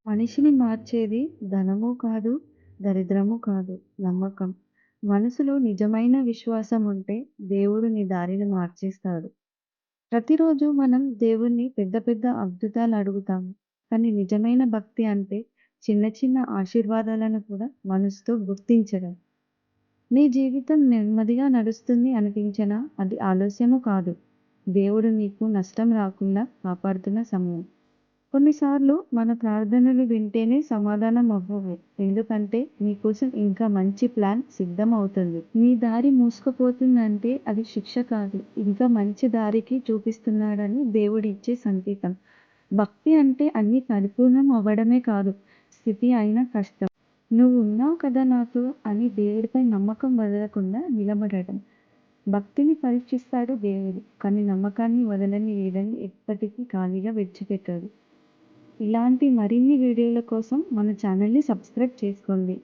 మనిషిని మార్చేది ధనము కాదు, దరిద్రము కాదు, నమ్మకం. మనసులో నిజమైన విశ్వాసం ఉంటే దేవుడు నీ దారిని మార్చేస్తాడు. ప్రతిరోజు మనం దేవుణ్ణి పెద్ద పెద్ద అద్భుతాలు అడుగుతాము. కానీ నిజమైన భక్తి అంటే చిన్న చిన్న ఆశీర్వాదాలను కూడా మనసుతో గుర్తించడం. నీ జీవితం నెమ్మదిగా నడుస్తుంది అనిపించినా అది ఆలస్యము కాదు. దేవుడు నీకు నష్టం రాకుండా కాపాడుతున్న సమయం. కొన్నిసార్లు మన ప్రార్థనలు వింటేనే సమాధానం అవ్వవు. ఎందుకంటే నీకోసం ఇంకా మంచి ప్లాన్ సిద్ధమవుతుంది. నీ దారి మూసుకుపోతుందంటే అది శిక్ష కాదు. ఇంకా మంచి దారికి చూపిస్తున్నాడని దేవుడిచ్చే సంకేతం. భక్తి అంటే అన్నీ పరిపూర్ణం అవ్వడమే కాదు, స్థితి అయిన కష్టం. నువ్వు ఉన్నావు కదా నాకు అని దేవుడిపై నమ్మకం వదలకుండా నిలబడటం. భక్తిని పరీక్షిస్తాడు దేవుడు, కానీ నమ్మకాన్ని వదలని ఏదని ఎప్పటికీ ఖాళీగా విడిచిపెట్టాడు. ఇలాంటి మరిన్ని వీడియోల కోసం మన ఛానల్‌ని సబ్స్క్రైబ్ చేసుకోండి.